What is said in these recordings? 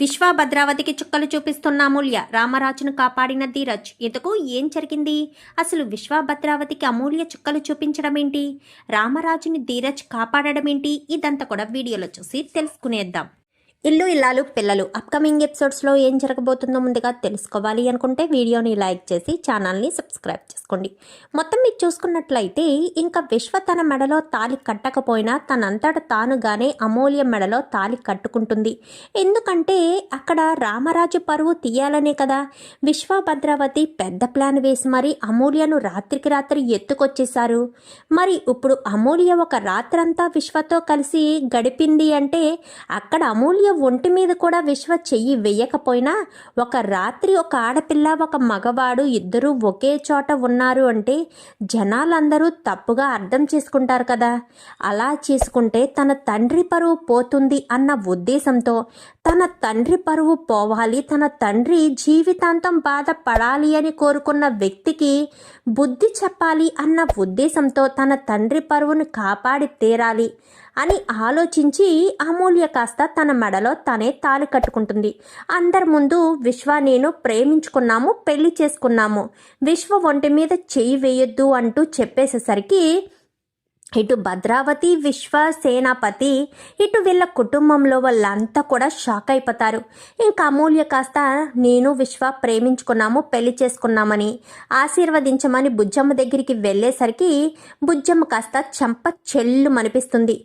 విశ్వ భద్రావతికి చుక్కలు చూపిస్తున్న అమూల్య రామరాజును కాపాడిన ధీరజ్. ఇంతకు ఏం జరిగింది? అసలు విశ్వ భద్రావతికి అమూల్య చుక్కలు చూపించడం ఏంటి? రామరాజుని ధీరజ్ కాపాడడం ఏంటి? ఇదంతా కూడా వీడియోలో చూసి తెలుసుకునేద్దాం. ఇల్లు ఇల్లాలు పిల్లలు అప్కమింగ్ ఎపిసోడ్స్లో ఏం జరగబోతుందో ముందుగా తెలుసుకోవాలి అనుకుంటే వీడియోని లైక్ చేసి ఛానల్ని సబ్స్క్రైబ్ చేసుకోండి. మొత్తం మీరు చూసుకున్నట్లయితే ఇంకా విశ్వ తన మెడలో తాళి కట్టకపోయినా తనంతట తానుగానే అమూల్య మెడలో తాళి కట్టుకుంటుంది. ఎందుకంటే అక్కడ రామరాజు పరువు తీయాలనే కదా విశ్వ భద్రావతి పెద్ద ప్లాన్ వేసి మరి అమూల్యను రాత్రికి రాత్రి ఎత్తుకొచ్చేశారు. మరి ఇప్పుడు అమూల్య ఒక రాత్రంతా విశ్వతో కలిసి గడిపింది అంటే అక్కడ అమూల్య ఒంటి మీద కూడా విశ్వ చెయ్యి వెయ్యకపోయినా ఒక రాత్రి ఒక ఆడపిల్ల ఒక మగవాడు ఇద్దరూ ఒకే చోట ఉన్నారు అంటే జనాలందరూ తప్పుగా అర్థం చేసుకుంటారు కదా. అలా చేసుకుంటే తన తండ్రి పరువు పోతుంది అన్న ఉద్దేశంతో తన తండ్రి పరువు పోవాలి, తన తండ్రి జీవితాంతం బాధపడాలి అని కోరుకున్న వ్యక్తికి బుద్ధి చెప్పాలి అన్న ఉద్దేశంతో తన తండ్రి పరువును కాపాడి తీరాలి అని ఆలోచించి అమూల్య కాస్త తన మెడలో తనే తాళి కట్టుకుంటుంది. అందరి ముందు విశ్వ నేను ప్రేమించుకున్నాము, పెళ్లి చేసుకున్నాము, విశ్వ ఒంటి మీద చెయ్యి వేయొద్దు అంటూ చెప్పేసేసరికి ఇటు భద్రావతి విశ్వ సేనాపతి ఇటు వీళ్ళ కుటుంబంలో వాళ్ళంతా కూడా షాక్ అయిపోతారు. ఇంకా అమూల్య కాస్త నేను విశ్వ ప్రేమించుకున్నాము, పెళ్లి చేసుకున్నామని ఆశీర్వదించమని బుజ్జమ్మ దగ్గరికి వెళ్ళేసరికి బుజ్జమ్మ కాస్త చెంప చెల్లు మనిపిస్తుంది.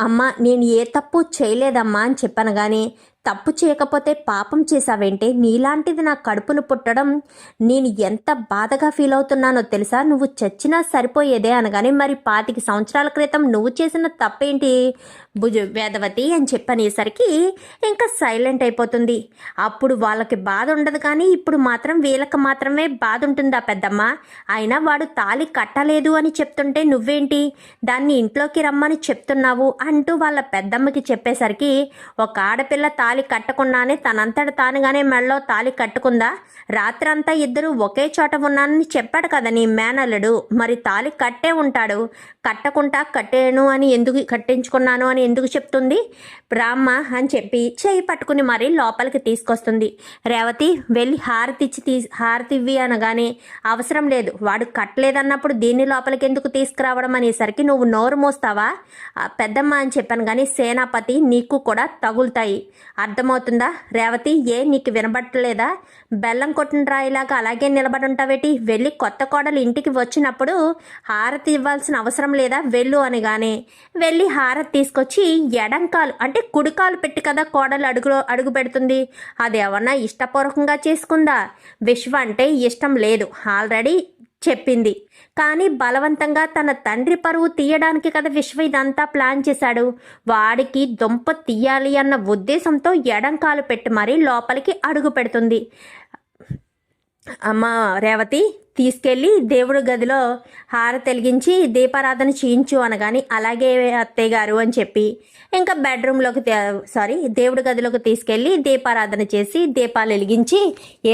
అమ్మ నేను ఏ తప్పు చేయలేదమ్మా అని చెప్పాను, కానీ తప్పు చేయకపోతే పాపం చేశావేంటే, నీలాంటిది నా కడుపును పుట్టడం నేను ఎంత బాధగా ఫీల్ అవుతున్నానో తెలుసా, నువ్వు చచ్చినా సరిపోయేదే అనగానే మరి 25 సంవత్సరాల క్రితం నువ్వు చేసిన తప్పేంటి వేదవతి అని చెప్పనేసరికి ఇంకా సైలెంట్ అయిపోతుంది. అప్పుడు వాళ్ళకి బాధ ఉండదు, కానీ ఇప్పుడు మాత్రం వీళ్ళకి మాత్రమే బాధ ఉంటుందా పెద్దమ్మ? అయినా వాడు తాళి కట్టలేదు అని చెప్తుంటే నువ్వేంటి దాన్ని ఇంట్లోకి రమ్మని చెప్తున్నావు అంటూ వాళ్ళ పెద్దమ్మకి చెప్పేసరికి ఒక ఆడపిల్ల తాళి కట్టకుండానే తనంతట తానుగానే మెడలో తాళి కట్టుకుందా? రాత్రంతా ఇద్దరు ఒకే చోట ఉన్నానని చెప్పాడు కదా నీ మేనల్లుడు, మరి తాళి కట్టే ఉంటాడు. కట్టకుండా కట్టేను అని ఎందుకు కట్టించుకున్నాను అని ఎందుకు చెప్తుంది? బ్రాహ్మ అని చెప్పి చేయి పట్టుకుని మరీ లోపలికి తీసుకొస్తుంది. రేవతి వెళ్ళి హారతి ఇవ్వి అనగానే అవసరం లేదు, వాడు కట్టలేదన్నప్పుడు దీన్ని లోపలికి ఎందుకు తీసుకురావడం అనేసరికి నువ్వు నోరు మోస్తావా పెద్దమ్మ అని చెప్పాను, కానీ సేనాపతి నీకు కూడా తగులుతాయి, అర్థమవుతుందా? రేవతి ఏ నీకు వినబట్టలేదా? బెల్లం కొట్టిన రాయిలాగా అలాగే నిలబడి ఉంటావేటి? వెళ్ళి కొత్త కోడలు ఇంటికి వచ్చినప్పుడు హారతి ఇవ్వాల్సిన అవసరం లేదా? వెళ్ళు అనగానే వెళ్ళి హారతి తీసుకొచ్చి ఎడంకాలు అంటే కుడికాలు పెట్టి కదా కోడలు అడుగు పెడుతుంది. అది ఏమన్నా ఇష్టపూర్వకంగా చేసుకుందా? విశ్వ అంటే ఇష్టం లేదు ఆల్రెడీ చెప్పింది, కానీ బలవంతంగా తన తండ్రి పరువు తీయడానికి కదా విశ్వ ఇదంతా ప్లాన్ చేశాడు. వాడికి దుంప తీయాలి అన్న ఉద్దేశంతో ఎడంకాలు పెట్టి మరీ లోపలికి అడుగు పెడుతుంది. అమ్మ రేవతి తీసుకెళ్ళి దేవుడి గదిలో హారతి వెలిగించి దీపారాధన చేయించు అనగాని అలాగే అత్తయ్య గారు అని చెప్పి ఇంకా దేవుడి గదిలోకి తీసుకెళ్ళి దీపారాధన చేసి దీపాలు వెలిగించి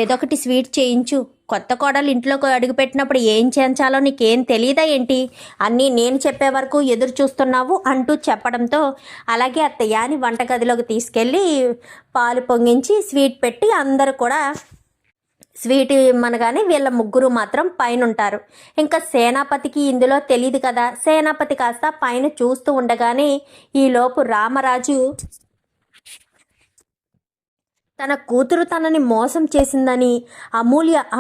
ఏదో ఒకటి స్వీట్ చేయించు, కొత్త కోడలు ఇంట్లోకి అడుగుపెట్టినప్పుడు ఏం చేయించాలో నీకేం తెలియదా ఏంటి, అన్నీ నేను చెప్పే వరకు ఎదురు చూస్తున్నావు అంటూ చెప్పడంతో అలాగే అత్తయ్య అని వంటగదిలోకి తీసుకెళ్ళి పాలు పొంగించి స్వీట్ పెట్టి అందరూ కూడా స్వీట్ ఇమ్మనగానే వీళ్ళ ముగ్గురు మాత్రం పైన ఉంటారు. ఇంకా సేనాపతికి ఇందులో తెలియదు కదా. సేనాపతి కాస్త పైన చూస్తూ ఉండగానే ఈలోపు రామరాజు తన కూతురు తనని మోసం చేసిందని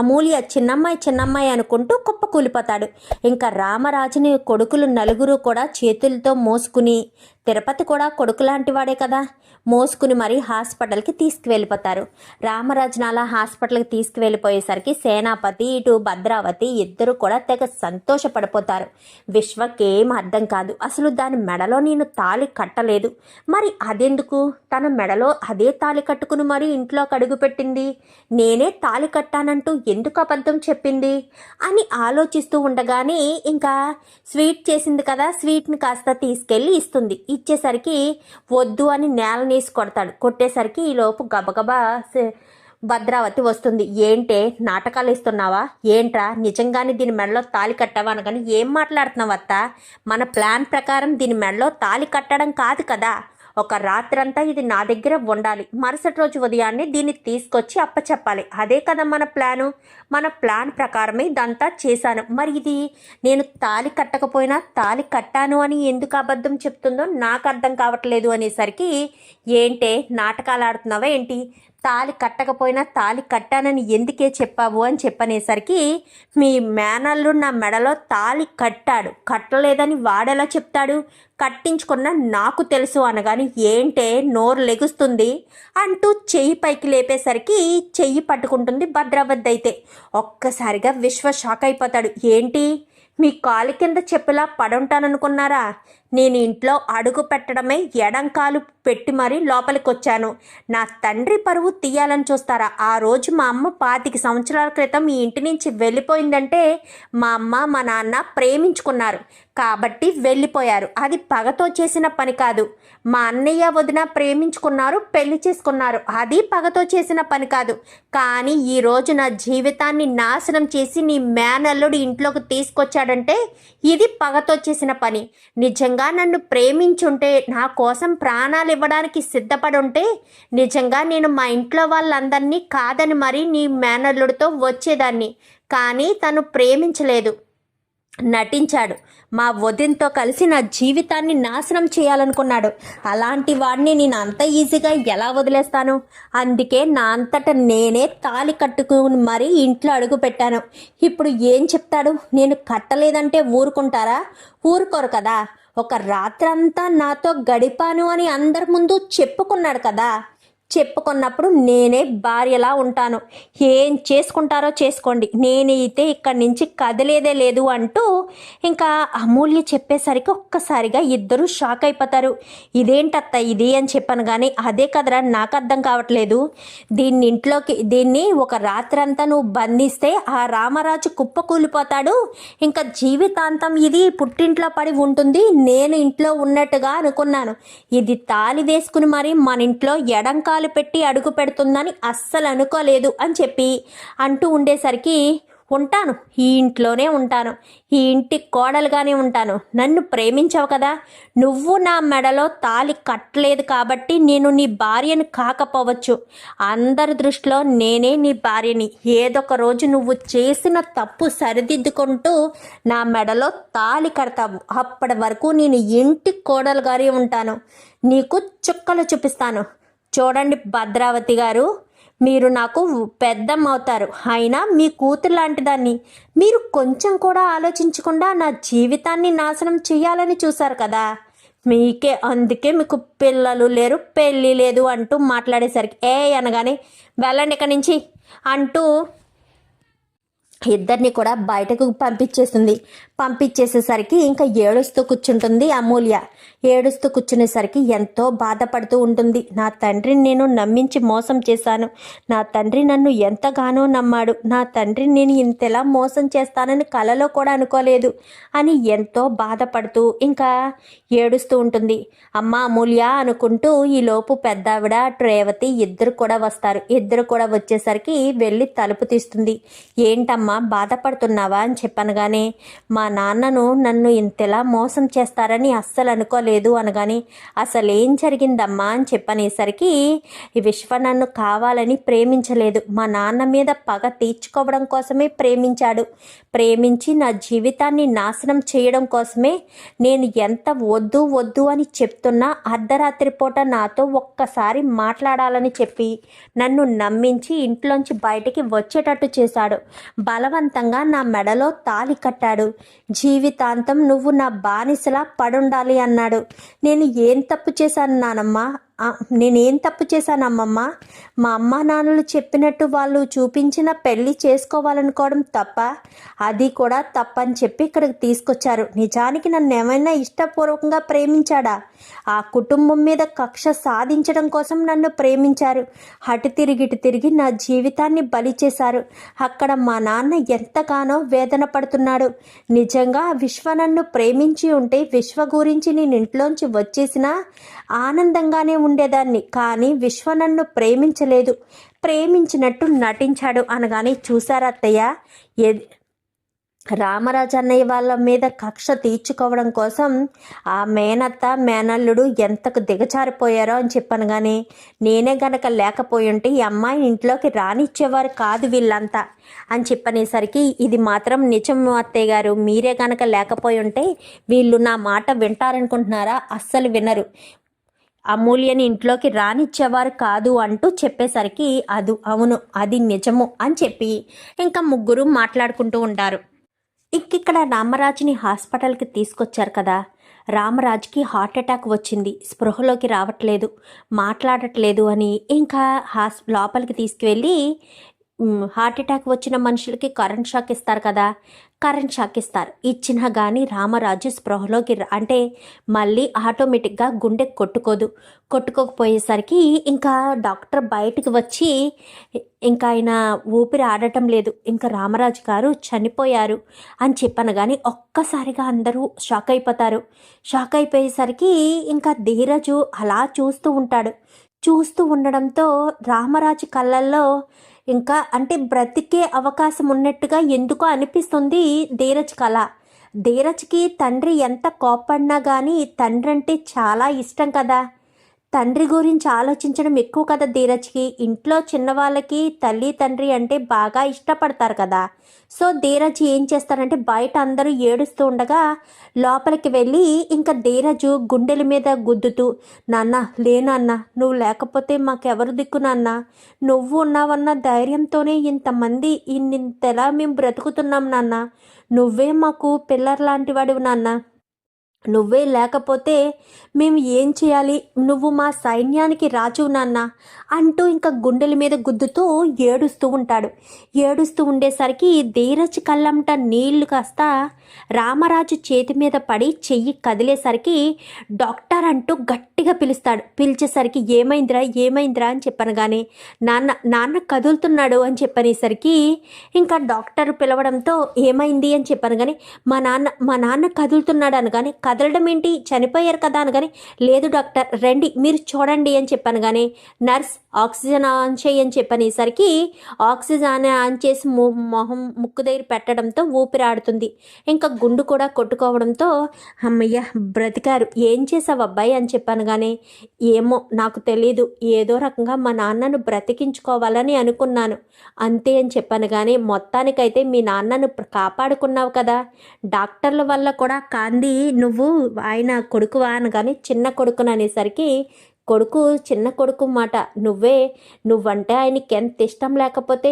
అమూల్య చిన్నమ్మాయి అనుకుంటూ కుప్పకూలిపోతాడు. ఇంకా రామరాజుని కొడుకులు నలుగురు కూడా చేతులతో మోసుకుని, తిరుపతి కూడా కొడుకు లాంటి వాడే కదా, మోసుకుని మరీ హాస్పిటల్కి తీసుకువెళ్ళిపోతారు. రామరాజుని అలా హాస్పిటల్కి తీసుకువెళ్ళిపోయేసరికి సేనాపతి ఇటు భద్రావతి ఇద్దరు కూడా తెగ సంతోషపడిపోతారు. విశ్వకేం అర్థం కాదు, అసలు దాని మెడలో నేను తాళి కట్టలేదు, మరి అదెందుకు తన మెడలో అదే తాళి కట్టుకుని మరి ఇంట్లోకి అడుగుపెట్టింది, నేనే తాళి కట్టానంటూ ఎందుకు అబద్ధం చెప్పింది అని ఆలోచిస్తూ ఉండగానే ఇంకా స్వీట్ చేసింది కదా, స్వీట్ని కాస్త తీసుకెళ్ళి ఇస్తుంది. ఇచ్చేసరికి వద్దు అని నేలనేసి కొట్టేసరికి ఈలోపు గబగబా భద్రావతి వస్తుంది. ఏంటే నాటకాలు ఇస్తున్నావా ఏంట్రా, నిజంగానే దీని మెడలో తాళి కట్టావా అనగాని ఏం మాట్లాడుతున్నావు అత్త, మన ప్లాన్ ప్రకారం దీని మెడలో తాళి కట్టడం కాదు కదా, ఒక రాత్రంతా ఇది నా దగ్గర ఉండాలి, మరుసటి రోజు ఉదయాన్నే దీన్ని తీసుకొచ్చి అప్పచెప్పాలి. అదే కదా మన ప్లాను. మన ప్లాన్ ప్రకారమే ఇదంతా చేశాను. మరి ఇది నేను తాళి కట్టకపోయినా తాళి కట్టాను అని ఎందుకు అబద్ధం చెప్తుందో నాకు అర్థం కావట్లేదు అనేసరికి, ఏంటే నాటకాలు ఆడుతున్నావా ఏంటి, తాళి కట్టకపోయినా తాళి కట్టానని ఎందుకే చెప్పావు అని చెప్పనేసరికి, మీ మేనల్లుడు నా మెడలో తాళి కట్టాడు, కట్టలేదని వాడెలా చెప్తాడు, కట్టించుకున్న నాకు తెలుసు అనగాని ఏంటే నోరు లెగుస్తుంది అంటూ చెయ్యి పైకి లేపేసరికి చెయ్యి పట్టుకుంటుంది భద్రావతి. అయితే ఒక్కసారిగా విశ్వ షాక్ అయిపోతాడు. ఏంటి మీ కాలు కింద చెప్పులా పడుంటాననుకున్నారా? నేను ఇంట్లో అడుగు పెట్టడమే ఎడంకాలు పెట్టి మరీ లోపలికి వచ్చాను. నా తండ్రి పరువు తీయాలని చూస్తారా? ఆ రోజు మా అమ్మ 25 సంవత్సరాల క్రితం ఈ ఇంటి నుంచి వెళ్ళిపోయిందంటే మా అమ్మ మా నాన్న ప్రేమించుకున్నారు కాబట్టి వెళ్ళిపోయారు. అది పగతో చేసిన పని కాదు. మా అన్నయ్య వదిన ప్రేమించుకున్నారు, పెళ్లి చేసుకున్నారు, అది పగతో చేసిన పని కాదు. కానీ ఈరోజు నా జీవితాన్ని నాశనం చేసి నీ మేనల్లుడు ఇంట్లోకి తీసుకొచ్చాడంటే ఇది పగతో చేసిన పని. నిజంగా నన్ను ప్రేమించుంటే, నా కోసం ప్రాణాలు ఇవ్వడానికి సిద్ధపడి ఉంటే నిజంగా నేను మా ఇంట్లో వాళ్ళందరినీ కాదని మరీ నీ మేనల్లుడితో వచ్చేదాన్ని. కానీ తను ప్రేమించలేదు, నటించాడు. మా వదినతో కలిసి నా జీవితాన్ని నాశనం చేయాలనుకున్నాడు. అలాంటి వాడిని నేను అంత ఈజీగా ఎలా వదిలేస్తాను? అందుకే నా అంతట నేనే తాళి కట్టుకుని మరీ ఇంట్లో అడుగు పెట్టాను. ఇప్పుడు ఏం చెప్తాడు? నేను కట్టలేదంటే ఊరుకుంటారా? ఊరుకోరు కదా. ఒక రాత్రంతా నాతో గడిపాను అని అందరి ముందు చెప్పుకున్నాడు కదా. చెప్పుకున్నప్పుడు నేనే భార్యలా ఉంటాను. ఏం చేసుకుంటారో చేసుకోండి, నేనైతే ఇక్కడి నుంచి కదిలేదే లేదు అంటూ ఇంకా అమూల్య చెప్పేసరికి ఒక్కసారిగా ఇద్దరు షాక్ అయిపోతారు. ఇదేంటత్త ఇది అని చెప్పాను కానీ అదే కదరా నాకు అర్థం కావట్లేదు. దీన్ని ఒక రాత్రంతా నువ్వు బంధిస్తే ఆ రామరాజు కుప్పకూలిపోతాడు. ఇంకా జీవితాంతం ఇది పుట్టింట్లో పడి ఉంటుంది. నేను ఇంట్లో ఉన్నట్టుగా అనుకున్నాను. ఇది తాళి వేసుకుని మరి మన ఇంట్లో ఎడంకాలు పెట్టి అడుగు పెడుతుందని అస్సలు అనుకోలేదు అని చెప్పి అంటూ ఉండేసరికి, ఉంటాను, ఈ ఇంట్లోనే ఉంటాను, ఈ ఇంటి కోడలుగానే ఉంటాను. నన్ను ప్రేమించావు కదా, నువ్వు నా మెడలో తాళి కట్టలేదు కాబట్టి నేను నీ భార్యను కాకపోవచ్చు. అందరి దృష్టిలో నేనే నీ భార్యని. ఏదొక రోజు నువ్వు చేసిన తప్పు సరిదిద్దుకుంటూ నా మెడలో తాళి కడతావు. అప్పటి వరకు నేను ఇంటి కోడలుగానే ఉంటాను. నీకు చుక్కలు చూపిస్తాను. చూడండి భద్రావతి గారు, మీరు నాకు పెద్దమ్మ అవుతారు, అయినా మీ కూతురు లాంటి దాన్ని. మీరు కొంచెం కూడా ఆలోచించకుండా నా జీవితాన్ని నాశనం చేయాలని చూశారు కదా. అందుకే మీకు పిల్లలు లేరు, పెళ్ళి లేదు అంటూ మాట్లాడేసరికి అనగానే వెళ్ళండి ఇక్కడి నుంచి అంటూ ఇద్దరిని కూడా బయటకు పంపించేసేసరికి ఇంకా ఏడుస్తూ కూర్చుంటుంది అమూల్య. ఏడుస్తూ కూర్చునేసరికి ఎంతో బాధపడుతూ ఉంటుంది. నా తండ్రిని నేను నమ్మించి మోసం చేశాను. నా తండ్రి నన్ను ఎంతగానో నమ్మాడు. నా తండ్రిని నేను ఇంతలా మోసం చేస్తానని కలలో కూడా అనుకోలేదు అని ఎంతో బాధపడుతూ ఇంకా ఏడుస్తూ ఉంటుంది. అమ్మ అమూల్య అనుకుంటూ ఈలోపు పెద్దావిడ రేవతి ఇద్దరు కూడా వస్తారు. ఇద్దరు కూడా వచ్చేసరికి వెళ్ళి తలుపు తీస్తుంది. ఏంటమ్మా బాధపడుతున్నావా అని చెప్పనగానే, మా నాన్నను నన్ను ఇంతలా మోసం చేస్తారని అస్సలు అనుకోలేదు అనగానే, అసలేం జరిగిందమ్మా అని చెప్పనేసరికి, ఈ విశ్వ నన్ను కావాలని ప్రేమించలేదు, మా నాన్న మీద పగ తీర్చుకోవడం కోసమే ప్రేమించాడు. ప్రేమించి నా జీవితాన్ని నాశనం చేయడం కోసమే నేను ఎంత వద్దు వద్దు అని చెప్తున్నా అర్ధరాత్రి పూట నాతో ఒక్కసారి మాట్లాడాలని చెప్పి నన్ను నమ్మించి ఇంట్లోంచి బయటికి వచ్చేటట్టు చేశాడు. బలవంతంగా నా మెడలో తాళి కట్టాడు. జీవితాంతం నువ్వు నా బానిసలా పడుండాలి అన్నాడు. నేను ఏం తప్పు చేశాను నానమ్మ? నేనేం తప్పు చేశానమ్మమ్మ? మా అమ్మ నాన్నలు చెప్పినట్టు వాళ్ళు చూపించిన పెళ్ళి చేసుకోవాలనుకోవడం తప్ప? అది కూడా తప్పని చెప్పి ఇక్కడికి తీసుకొచ్చారు. నిజానికి నన్ను ఏమైనా ఇష్టపూర్వకంగా ప్రేమించాడా? ఆ కుటుంబం మీద కక్ష సాధించడం కోసం నన్ను ప్రేమించారు. అటు తిరిగి నా జీవితాన్ని బలి చేశారు. అక్కడ మా నాన్న ఎంతగానో వేదన పడుతున్నాడు. నిజంగా విశ్వ నన్ను ప్రేమించి ఉంటే విశ్వ గురించి నేను ఇంట్లోంచి వచ్చేసినా ఆనందంగానే ఉండేదాన్ని. కానీ విశ్వ నన్ను ప్రేమించినట్టు నటించాడు అనగానే, చూసారా అత్తయ్య, రామరాజు అన్నయ్య వాళ్ళ మీద కక్ష తీర్చుకోవడం కోసం ఆ మేనత్త మేనల్లుడు ఎంతకు దిగజారిపోయారో అని చెప్పాను. కానీ నేనే గనక లేకపోయి ఉంటే ఈ అమ్మాయిని ఇంట్లోకి రానిచ్చేవారు కాదు వీళ్ళంతా అని చెప్పనేసరికి, ఇది మాత్రం నిజం అత్తయ్య గారు, మీరే గనక లేకపోయి ఉంటే వీళ్ళు నా మాట వింటారనుకుంటున్నారా? అస్సలు వినరు, అమూల్యని ఇంట్లోకి రానిచ్చేవారు కాదు అంటూ చెప్పేసరికి, అవును అది నిజము అని చెప్పి ఇంకా ముగ్గురు మాట్లాడుకుంటూ ఉంటారు. ఇక్కడ రామరాజుని హాస్పిటల్కి తీసుకొచ్చారు కదా. రామరాజుకి హార్ట్ అటాక్ వచ్చింది, స్పృహలోకి రావట్లేదు, మాట్లాడట్లేదు అని ఇంకా లోపలికి తీసుకువెళ్ళి హార్ట్ అటాక్ వచ్చిన మనుషులకి కరెంట్ షాక్ ఇస్తారు కదా, కరెంట్ షాక్ ఇస్తారు. ఇచ్చినా కానీ రామరాజు స్పృహలోకి అంటే మళ్ళీ ఆటోమేటిక్గా గుండె కొట్టుకోకపోయేసరికి ఇంకా డాక్టర్ బయటకు వచ్చి ఇంకా ఆయన ఊపిరి ఆడటం లేదు, ఇంకా రామరాజు గారు చనిపోయారు అని చెప్పాను. కానీ ఒక్కసారిగా అందరూ షాక్ అయిపోతారు. షాక్ అయిపోయేసరికి ఇంకా ధీరజు అలా చూస్తూ ఉండడంతో రామరాజు కళ్ళల్లో ఇంకా అంటే బ్రతికే అవకాశం ఉన్నట్టుగా ఎందుకో అనిపిస్తుంది ధీరజ్ కళ. ధీరజ్కి తండ్రి ఎంత కోప్పడినా కానీ తండ్రి అంటే చాలా ఇష్టం కదా, తండ్రి గురించి ఆలోచించడం ఎక్కువ కదా ధీరజ్కి. ఇంట్లో చిన్నవాళ్ళకి తల్లి తండ్రి అంటే బాగా ఇష్టపడతారు కదా. సో ధీరజ్ ఏం చేస్తారంటే బయట అందరూ ఏడుస్తూ ఉండగా లోపలికి వెళ్ళి ఇంకా ధీరజు గుండెల మీద గుద్దుతూ, నాన్న లేనన్నా, నువ్వు లేకపోతే మాకెవరు దిక్కు నాన్న, నువ్వు ఉన్నావన్న ధైర్యంతోనే ఇంతమంది ఇంతలా మేము బ్రతుకుతున్నాం నాన్న, నువ్వే మాకు పిల్లర్ లాంటి వాడివి నాన్న, నువ్వే లేకపోతే మేము ఏం చేయాలి, నువ్వు మా సైన్యానికి రాజు నాన్న అంటూ ఇంకా గుండెల మీద గుద్దుతూ ఏడుస్తూ ఉండేసరికి ధీరజ్ కళ్ళంట నీళ్లు కాస్త రామరాజు చేతి మీద పడి చెయ్యి కదిలేసరికి డాక్టర్ అంటూ గట్టిగా పిలిచేసరికి ఏమైందిరా అని చెప్పాను. కానీ నాన్న కదులుతున్నాడు అని చెప్పనేసరికి ఇంకా డాక్టర్ పిలవడంతో ఏమైంది అని చెప్పాను. కానీ మా నాన్న కదులుతున్నాడు అనగానే, కదలడం ఏంటి, చనిపోయారు కదా అనగానే, లేదు డాక్టర్ రండి మీరు చూడండి అని చెప్పాను. కానీ నర్స్ ఆక్సిజన్ ఆన్ చేయి అని చెప్పనేసరికి ఆక్సిజన్ ఆన్ చేసి మొహం ముక్కు దగ్గర పెట్టడంతో ఊపిరాడుతుంది. ఇంకా గుండు కూడా కొట్టుకోవడంతో అమ్మయ్య బ్రతికారు, ఏం చేసావు అబ్బాయి అని చెప్పాను. కానీ ఏమో నాకు తెలీదు, ఏదో రకంగా మా నాన్నను బ్రతికించుకోవాలని అనుకున్నాను అంతే అని చెప్పాను. కానీ మొత్తానికైతే మీ నాన్నను కాపాడుకున్నావు కదా, డాక్టర్ల వల్ల కూడా కాంది నువ్వు ఆయన కొడుకువా అనగానే చిన్న కొడుకును అనేసరికి, చిన్న కొడుకు మాట, నువ్వంటే ఆయనకి ఎంత ఇష్టం లేకపోతే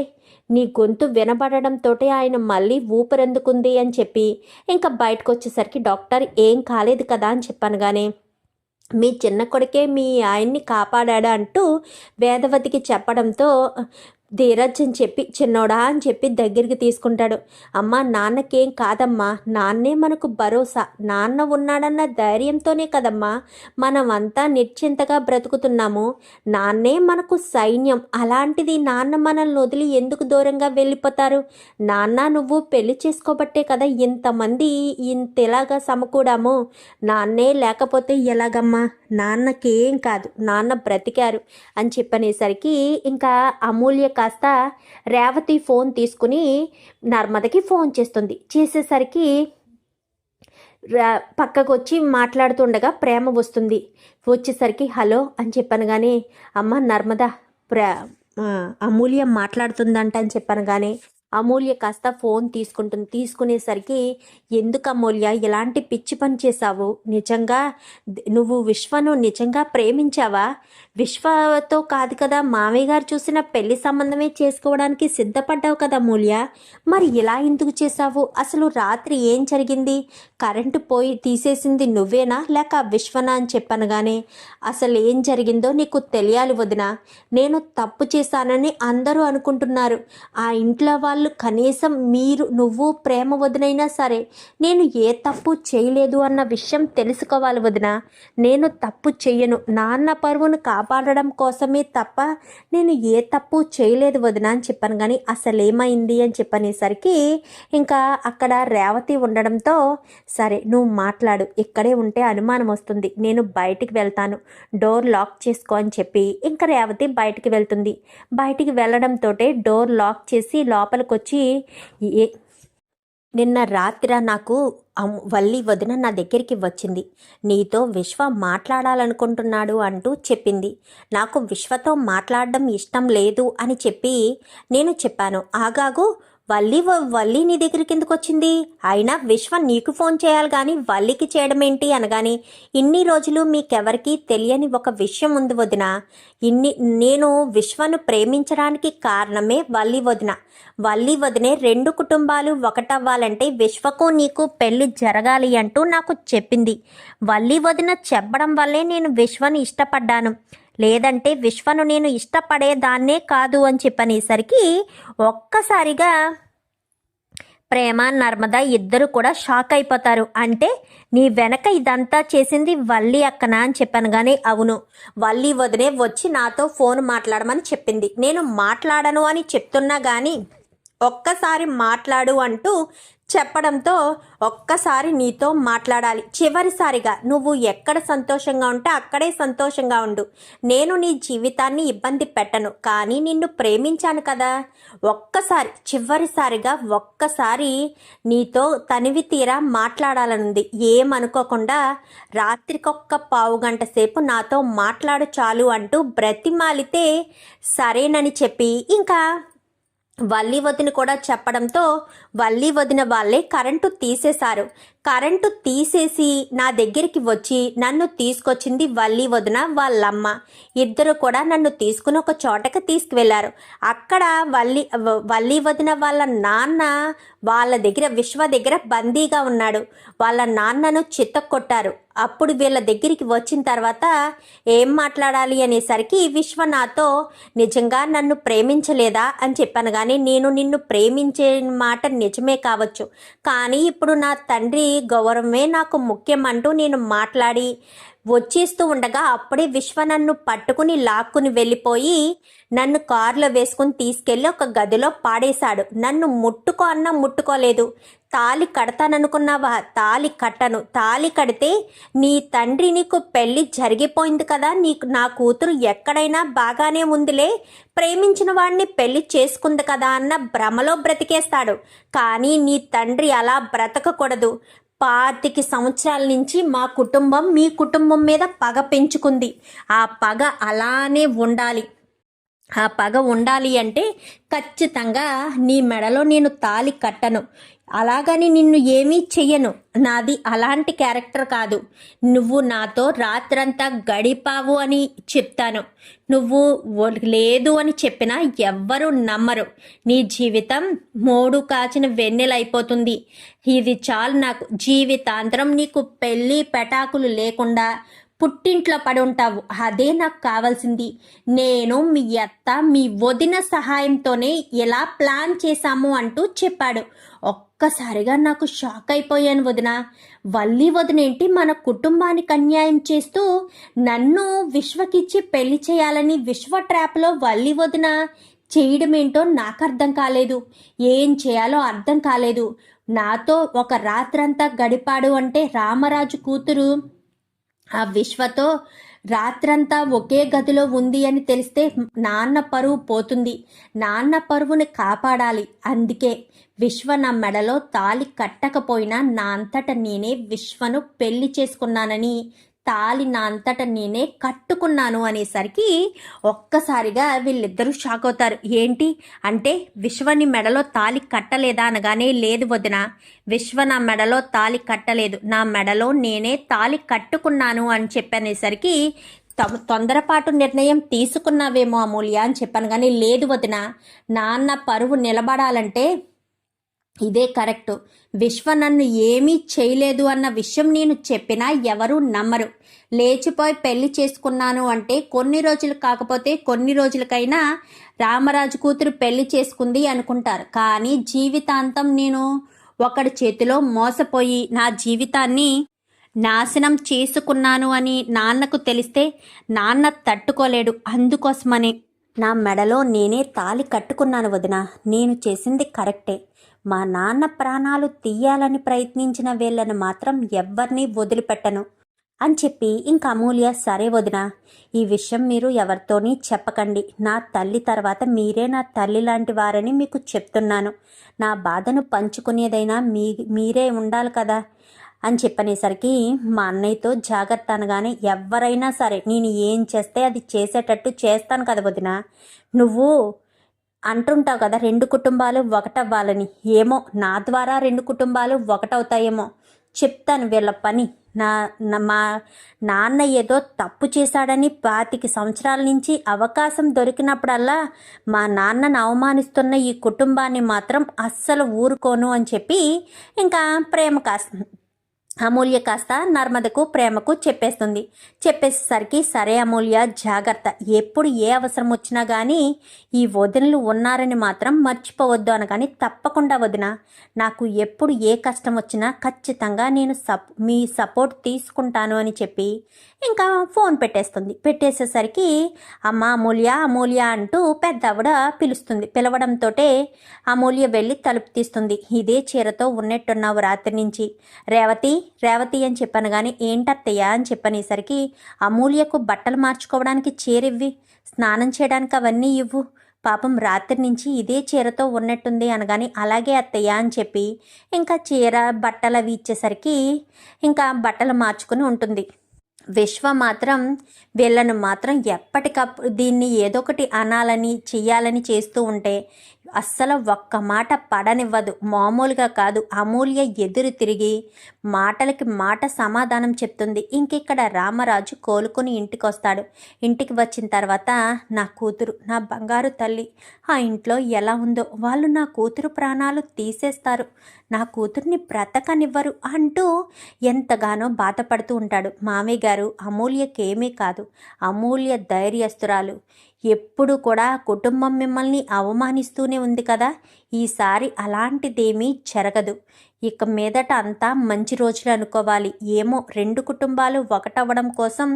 నీ గొంతు వినబడడంతో ఆయన మళ్ళీ ఊపిరెందుకుంది అని చెప్పి ఇంకా బయటకు వచ్చేసరికి డాక్టర్ ఏం కాలేదు కదా అని చెప్పాను. కానీ మీ చిన్న కొడుకే మీ ఆయన్ని కాపాడా అంటూ వేదవతికి చెప్పడంతో ధీరజ్ అని చెప్పి చిన్నోడా అని చెప్పి దగ్గరికి తీసుకుంటాడు. అమ్మ నాన్నకేం కాదమ్మా, నాన్నే మనకు భరోసా, నాన్న ఉన్నాడన్న ధైర్యంతోనే కదమ్మా మనమంతా నిశ్చింతగా బ్రతుకుతున్నాము, నాన్నే మనకు సైన్యం, అలాంటిది నాన్న మనల్ని వదిలి ఎందుకు దూరంగా వెళ్ళిపోతారు, నాన్న నువ్వు పెళ్లి చేసుకోబట్టే కదా ఇంతమంది ఇంతలాగా సమకూడాము, నాన్నే లేకపోతే ఎలాగమ్మా, నాన్నకేం కాదు, నాన్న బ్రతికారు అని చెప్పనేసరికి ఇంకా అమూల్య కాస్త రేవతి ఫోన్ తీసుకుని నర్మదకి ఫోన్ చేసేసరికి పక్కకు వచ్చి మాట్లాడుతుండగా ప్రేమ వచ్చేసరికి హలో అని చెప్పాను. కానీ అమ్మ నర్మద అమూల్య మాట్లాడుతుందంట అని చెప్పాను. కానీ అమూల్య కాస్త ఫోన్ తీసుకునేసరికి ఎందుకు అమూల్య ఇలాంటి పిచ్చి పని చేశావు, నిజంగా నువ్వు విశ్వను నిజంగా ప్రేమించావా, విశ్వతో కాదు కదా మామయ్య గారు చూసిన పెళ్లి సంబంధమే చేసుకోవడానికి సిద్ధపడ్డావు కదా అమూల్య, మరి ఇలా ఎందుకు చేశావు, అసలు రాత్రి ఏం జరిగింది, కరెంటు పోయి తీసేసింది నువ్వేనా లేక విశ్వనా అని చెప్పాను. కానీ అసలు ఏం జరిగిందో నీకు తెలియాలి వదిన, నేను తప్పు చేశానని అందరూ అనుకుంటున్నారు, ఆ ఇంట్లో వాళ్ళు కనీసం నువ్వు ప్రేమ వదినైనా సరే నేను ఏ తప్పు చేయలేదు అన్న విషయం తెలుసుకోవాలి వదిన, నేను తప్పు చెయ్యను, నాన్న పరువును కాపాడడం కోసమే తప్ప నేను ఏ తప్పు చేయలేదు వదిన అని చెప్పాను. కానీ అసలు ఏమైంది అని చెప్పనేసరికి ఇంకా అక్కడ రేవతి ఉండడంతో సరే నువ్వు మాట్లాడు, ఇక్కడే ఉంటే అనుమానం వస్తుంది, నేను బయటికి వెళ్తాను, డోర్ లాక్ చేసుకో అని చెప్పి ఇంకా రేవతి బయటికి వెళ్ళడంతో డోర్ లాక్ చేసి లోపలికి వచ్చి నిన్న రాత్రి నాకు వల్లి వదిన నా దగ్గరికి వచ్చింది. నీతో విశ్వ మాట్లాడాలనుకుంటున్నాడు అంటూ చెప్పింది. నాకు విశ్వతో మాట్లాడడం ఇష్టం లేదు అని చెప్పి నేను చెప్పాను. ఆగాగు, వల్లి నీ దగ్గరికి ఎందుకు వచ్చింది? అయినా విశ్వ నీకు ఫోన్ చేయాలి కానీ వల్లికి చేయడం ఏంటి అనగాని, ఇన్ని రోజులు మీకెవరికి తెలియని ఒక విషయం ఉంది వదిన. నేను విశ్వను ప్రేమించడానికి కారణమే వల్లి వదినే 2 కుటుంబాలు ఒకటవ్వాలంటే విశ్వకు నీకు పెళ్లి జరగాలి అంటూ నాకు చెప్పింది. వల్లి వదిన చెప్పడం వల్లే నేను విశ్వని ఇష్టపడ్డాను. లేదంటే విశ్వను నేను ఇష్టపడేదాన్నే కాదు అని చెప్పనేసరికి ఒక్కసారిగా ప్రేమ నర్మద ఇద్దరు కూడా షాక్ అయిపోతారు. అంటే నీ వెనక ఇదంతా చేసింది వల్లి అక్కనా అని చెప్పాను. కానీ అవును, వల్లి వదినే వచ్చి నాతో ఫోన్ మాట్లాడమని చెప్పింది. నేను మాట్లాడను అని చెప్తున్నా కానీ ఒక్కసారి మాట్లాడు అంటూ చెప్పడంతో ఒక్కసారి నీతో మాట్లాడాలి, చివరిసారిగా నువ్వు ఎక్కడ సంతోషంగా ఉంటే అక్కడే సంతోషంగా ఉండు. నేను నీ జీవితాన్ని ఇబ్బంది పెట్టను, కానీ నిన్ను ప్రేమించాను కదా. చివరిసారిగా ఒక్కసారి నీతో తనివి తీరా మాట్లాడాలనుంది. ఏమనుకోకుండా రాత్రికొక్క పావుగంట సేపు నాతో మాట్లాడు చాలు అంటూ బ్రతిమాలితే సరేనని చెప్పి ఇంకా వల్లి వదిన కూడా చెప్పడంతో వల్లి వదిన వాళ్ళే కరెంటు తీసేశారు. కరెంటు తీసేసి నా దగ్గరికి వచ్చి నన్ను తీసుకొచ్చింది వల్లి వదిన వాళ్ళమ్మ. ఇద్దరు కూడా నన్ను తీసుకుని ఒక చోటకి తీసుకువెళ్ళారు. అక్కడ వల్లి వదిన వాళ్ళ నాన్న వాళ్ళ దగ్గర విశ్వ దగ్గర బందీగా ఉన్నాడు. వాళ్ళ నాన్నను చితక్కొట్టారు. అప్పుడు వీళ్ళ దగ్గరికి వచ్చిన తర్వాత ఏం మాట్లాడాలి అనేసరికి విశ్వ నాతో నిజంగా నన్ను ప్రేమించలేదా అని చెప్పాను. కానీ నేను నిన్ను ప్రేమించే మాట నిజమే కావచ్చు, కానీ ఇప్పుడు నా తండ్రి గౌరవమే నాకు ముఖ్యం అంటూ నేను మాట్లాడి వచ్చేస్తూ ఉండగా అప్పుడే విశ్వ నన్ను పట్టుకుని లాక్కుని వెళ్ళిపోయి నన్ను కారులో వేసుకుని తీసుకెళ్ళి ఒక గదిలో పాడేశాడు. నన్ను ముట్టుకోలేదు. తాళి కడతాననుకున్నావా? తాళి కట్టను. తాళి కడితే నీ తండ్రి నీకు పెళ్ళి జరిగిపోయింది కదా, నా కూతురు ఎక్కడైనా బాగానే ఉందిలే, ప్రేమించిన వాడిని పెళ్లి చేసుకుంది కదా అన్న భ్రమలో బ్రతికేస్తాడు. కానీ నీ తండ్రి అలా బ్రతకకూడదు. 25 సంవత్సరాల నుంచి మా కుటుంబం మీ కుటుంబం మీద పగ పెంచుకుంది. ఆ పగ అలానే ఉండాలి. ఆ పగ ఉండాలి అంటే ఖచ్చితంగా నీ మెడలో నేను తాళి కట్టను, అలాగని నిన్ను ఏమీ చెయ్యను. నాది అలాంటి క్యారెక్టర్ కాదు. నువ్వు నాతో రాత్రంతా గడిపావు అని చెప్తాను. నువ్వు లేదు అని చెప్పినా ఎవ్వరూ నమ్మరు. నీ జీవితం మోడు కాచిన వెన్నెలైపోతుంది. ఇది చాలు నాకు. జీవితాంతరం నీకు పెళ్ళి పెటాకులు లేకుండా పుట్టింట్లో పడి ఉంటావు. అదే నాకు కావాల్సింది. నేను మీ అత్త మీ వదిన సహాయంతోనే ఎలా ప్లాన్ చేశాము అంటూ చెప్పాడు. ఒక్కసారిగా నాకు షాక్ అయిపోయాను. వల్లి వదినేంటి మన కుటుంబానికి అన్యాయం చేస్తూ నన్ను విశ్వకిచ్చి పెళ్లి చేయాలని విశ్వ ట్రాప్లో వల్లి వదిన చేయడమేంటో నాకు అర్థం కాలేదు. ఏం చేయాలో అర్థం కాలేదు. నాతో ఒక రాత్రంతా గడిపాడు అంటే రామరాజు కూతురు ఆ విశ్వతో రాత్రంతా ఒకే గదిలో ఉంది అని తెలిస్తే నాన్న పరువు పోతుంది. నాన్న పరువుని కాపాడాలి. అందుకే విశ్వ నా మెడలో తాళి కట్టకపోయినా నా అంతట నేనే విశ్వను పెళ్లి చేసుకున్నానని, తాళి నా అంతట నేనే కట్టుకున్నాను అనేసరికి ఒక్కసారిగా వీళ్ళిద్దరూ షాక్ అవుతారు. ఏంటి అంటే విశ్వని మెడలో తాళి కట్టలేదా అనగానే, లేదు వదిన, విశ్వ నా మెడలో తాళి కట్టలేదు, నా మెడలో నేనే తాళి కట్టుకున్నాను అని చెప్పనేసరికి తొందరపాటు నిర్ణయం తీసుకున్నావేమో అమూల్య అని చెప్పాను. కానీ లేదు వదిన, నాన్న పరువు నిలబడాలంటే ఇదే కరెక్టు. విశ్వ నన్ను ఏమీ చేయలేదు అన్న విషయం నేను చెప్పినా ఎవరూ నమ్మరు. లేచిపోయి పెళ్లి చేసుకున్నాను అంటే కొన్ని రోజులు కాకపోతే కొన్ని రోజులకైనా రామరాజు కూతురు పెళ్లి చేసుకుంది అనుకుంటారు. కానీ జీవితాంతం నేను ఒకడి చేతిలో మోసపోయి నా జీవితాన్ని నాశనం చేసుకున్నాను అని నాన్నకు తెలిస్తే నాన్న తట్టుకోలేడు. అందుకోసమనే నా మెడలో నేనే తాళి కట్టుకున్నాను వదిన. నేను చేసింది కరెక్టే. మా నాన్న ప్రాణాలు తీయాలని ప్రయత్నించిన వీళ్ళను మాత్రం ఎవ్వరినీ వదిలిపెట్టను. అని చెప్పి ఇంకా అమూల్య సరే వదినా, ఈ విషయం మీరు ఎవరితోని చెప్పకండి, నా తల్లి తర్వాత మీరే నా తల్లి లాంటి వారని మీకు చెప్తున్నాను, నా బాధను పంచుకునేదైనా మీరే ఉండాలి కదా అని చెప్పనేసరికి మా అన్నయ్యతో జాగ్రత్త అనగానే, ఎవరైనా సరే నేను ఏం చేస్తే అది చేసేటట్టు చేస్తాను కదా వదినా, నువ్వు అంటుంటావు కదా 2 కుటుంబాలు ఒకటవ్వాలని, ఏమో నా ద్వారా 2 కుటుంబాలు ఒకటవుతాయేమో, చెప్తాను వీళ్ళ పని. మా నాన్న ఏదో తప్పు చేశాడని 25 సంవత్సరాల నుంచి అవకాశం దొరికినప్పుడల్లా మా నాన్నను అవమానిస్తున్న ఈ కుటుంబాన్ని మాత్రం అస్సలు ఊరుకోను అని చెప్పి ఇంకా అమూల్య కాస్త నర్మదకు ప్రేమకు చెప్పేసేసరికి సరే అమూల్య జాగ్రత్త, ఎప్పుడు ఏ అవసరం వచ్చినా కానీ ఈ వదినలు ఉన్నారని మాత్రం మర్చిపోవద్దు అనగాని, తప్పకుండా వదిన, నాకు ఎప్పుడు ఏ కష్టం వచ్చినా ఖచ్చితంగా నేను మీ సపోర్ట్ తీసుకుంటాను అని చెప్పి ఇంకా ఫోన్ పెట్టేసేసరికి అమ్మ అమూల్య అమూల్య అంటూ పెద్ద ఆవిడ పిలవడంతో అమూల్య వెళ్ళి తలుపు తీస్తుంది. ఇదే చీరతో ఉన్నట్టున్నావు రాత్రి నుంచి, రేవతి రేవతి అని చెప్పాను కానీ ఏంటత్తయ్య అని చెప్పనేసరికి, అమూల్యకు బట్టలు మార్చుకోవడానికి చీరివ్వి, స్నానం చేయడానికి అవన్నీ ఇవ్వు, పాపం రాత్రి నుంచి ఇదే చీరతో ఉన్నట్టుంది అనగాని, అలాగే అత్తయ్య అని చెప్పి ఇంకా చీర బట్టలు అవి ఇచ్చేసరికి ఇంకా బట్టలు మార్చుకుని ఉంటుంది. విశ్వ మాత్రం వీళ్ళను మాత్రం ఎప్పటికప్పుడు దీన్ని ఏదో ఒకటి అనాలని చెయ్యాలని చేస్తూ ఉంటే అస్సలు ఒక్క మాట పడనివ్వదు. మామూలుగా కాదు, అమూల్య ఎదురు తిరిగి మాటలకి మాట సమాధానం చెప్తుంది. ఇంకిక్కడ రామరాజు కోలుకొని ఇంటికి వస్తాడు. ఇంటికి వచ్చిన తర్వాత నా కూతురు, నా బంగారు తల్లి ఆ ఇంట్లో ఎలా ఉందో, వాళ్ళు నా కూతురు ప్రాణాలు తీసేస్తారు, నా కూతుర్ని బ్రతకనివ్వరు అంటూ ఎంతగానో బాధపడుతూ ఉంటాడు. మామయ్య గారు, అమూల్యకేమీ కాదు, అమూల్య ధైర్యస్తురాలు, ఎప్పుడు కూడా కుటుంబం మిమ్మల్ని అవమానిస్తూనే ఉంది కదా, ఈసారి అలాంటిదేమీ జరగదు, ఇక మీదట అంతా మంచి రోజులు అనుకోవాలి. ఏమో 2 కుటుంబాలు ఒకటవ్వడం కోసం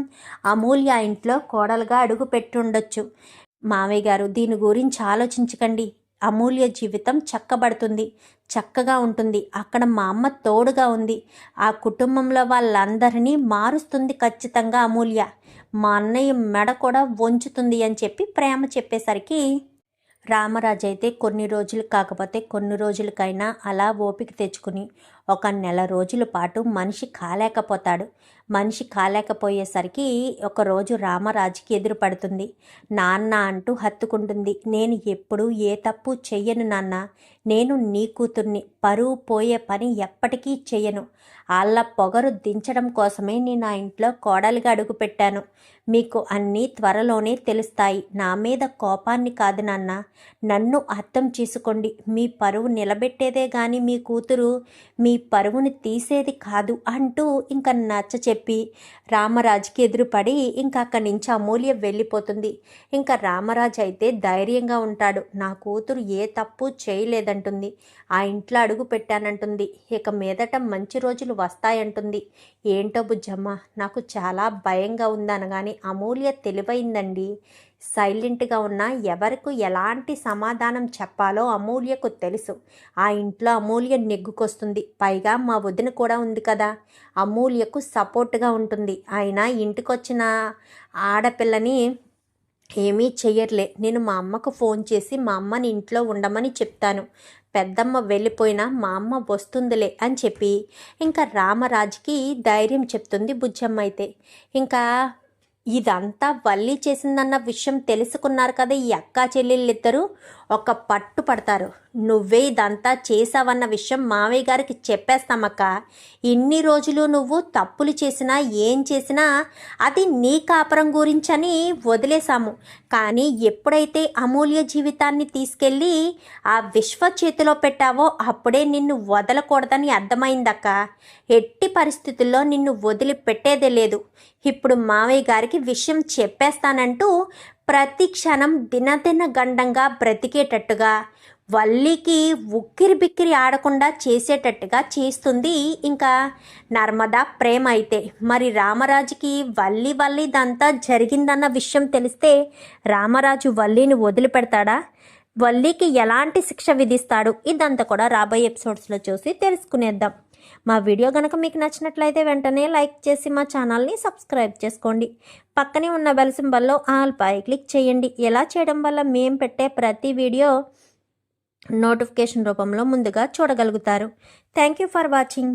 అమూల్య ఇంట్లో కోడలుగా అడుగు పెట్టుండొచ్చు. మామయ్య గారు, దీని గురించి ఆలోచించకండి, అమూల్య జీవితం చక్కబడుతుంది, చక్కగా ఉంటుంది, అక్కడ మా అమ్మ తోడుగా ఉంది, ఆ కుటుంబంలో వాళ్ళందరినీ మారుస్తుంది ఖచ్చితంగా అమూల్య, మా అన్నయ్య మెడ కూడా వంచుతుంది అని చెప్పి ప్రేమ చెప్పేసరికి రామరాజు అయితే కొన్ని రోజులు కాకపోతే కొన్ని రోజులకైనా అలా ఓపిక తెచ్చుకుని 1 నెల రోజుల పాటు మనిషి కాలేకపోతాడు. మనిషి కాలేకపోయేసరికి ఒకరోజు రామరాజుకి ఎదురుపడుతుంది. నాన్న అంటూ హత్తుకుంటుంది. నేను ఎప్పుడూ ఏ తప్పు చెయ్యను నాన్న, నేను నీ కూతుర్ని, పరువు పోయే పని ఎప్పటికీ చెయ్యను, వాళ్ళ పొగరు దించడం కోసమే నేను ఆ ఇంట్లో కోడలిగా అడుగుపెట్టాను, మీకు అన్నీ త్వరలోనే తెలుస్తాయి, నా మీద కోపాన్ని కాదు నాన్న, నన్ను అర్థం చేసుకోండి, మీ పరువు నిలబెట్టేదే కానీ మీ కూతురు మీ పరువుని తీసేది కాదు అంటూ ఇంకా నచ్చ చెప్పి రామరాజుకి ఎదురుపడి ఇంకా అక్కడి నుంచి అమూల్య వెళ్ళిపోతుంది. ఇంకా రామరాజు అయితే ధైర్యంగా ఉంటాడు. నా కూతురు ఏ తప్పు చేయలేదంటుంది, ఆ ఇంట్లో అడుగు పెట్టానంటుంది, ఇక మీదట మంచి రోజులు వస్తాయంటుంది. ఏంటో బుజ్జమ్మ, నాకు చాలా భయంగా ఉందనగానే అమూల్య తెలివైందండి. సైలెంట్గా ఉన్నా ఎవరికి ఎలాంటి సమాధానం చెప్పాలో అమూల్యకు తెలుసు. ఆ ఇంట్లో అమూల్య నెగ్గుకొస్తుంది. పైగా మా వదిన కూడా ఉంది కదా, అమూల్యకు సపోర్ట్గా ఉంటుంది. ఆయన ఇంటికొచ్చిన ఆడపిల్లని ఏమీ చెయ్యర్లే, నేను మా అమ్మకు ఫోన్ చేసి మా అమ్మని ఇంట్లో ఉండమని చెప్తాను, పెద్దమ్మ వెళ్ళిపోయినా మా అమ్మ వస్తుందిలే అని చెప్పి ఇంకా రామరాజుకి ధైర్యం చెప్తుంది బుజ్జమ్మ. అయితే ఇంకా ఇదంతా వల్లి చేసిందన్న విషయం తెలుసుకున్నారు కదా ఈ అక్కా చెల్లెళ్ళిద్దరూ, ఒక పట్టు పడతారు. నువ్వే ఇదంతా చేసావన్న విషయం మావయ్య గారికి చెప్పేస్తామక్క, ఇన్ని రోజులు నువ్వు తప్పులు చేసినా ఏం చేసినా అది నీ కాపురం గురించని వదిలేశాము, కానీ ఎప్పుడైతే అమూల్య జీవితాన్ని తీసుకెళ్ళి ఆ విశ్వ చేతిలో పెట్టావో అప్పుడే నిన్ను వదలకూడదని అర్థమైందక్క, ఎట్టి పరిస్థితుల్లో నిన్ను వదిలిపెట్టేదే లేదు, ఇప్పుడు మావయ్య గారికి విషయం చెప్పేస్తానంటూ ప్రతి క్షణం దినదిన గండంగా బ్రతికేటట్టుగా వల్లికి ఉక్కిరి బిక్కిరి ఆడకుండా చేసేటట్టుగా చేస్తుంది ఇంకా నర్మదా ప్రేమ. అయితే మరి రామరాజుకి వల్లిదంతా జరిగిందన్న విషయం తెలిస్తే రామరాజు వల్లిని వదిలిపెడతాడా, వల్లికి ఎలాంటి శిక్ష విధిస్తాడు, ఇదంతా కూడా రాబోయే ఎపిసోడ్స్లో చూసి తెలుసుకునేద్దాం. మా వీడియో కనుక మీకు నచ్చినట్లయితే వెంటనే లైక్ చేసి మా ఛానల్ని సబ్స్క్రైబ్ చేసుకోండి. పక్కనే ఉన్న బెల్ సింబల్లో ఆల్ పై క్లిక్ చేయండి. ఎలా చేయడం వల్ల మేము పెట్టే ప్రతి వీడియో నోటిఫికేషన్ రూపంలో ముందుగా చూడగలుగుతారు. Thank you for watching.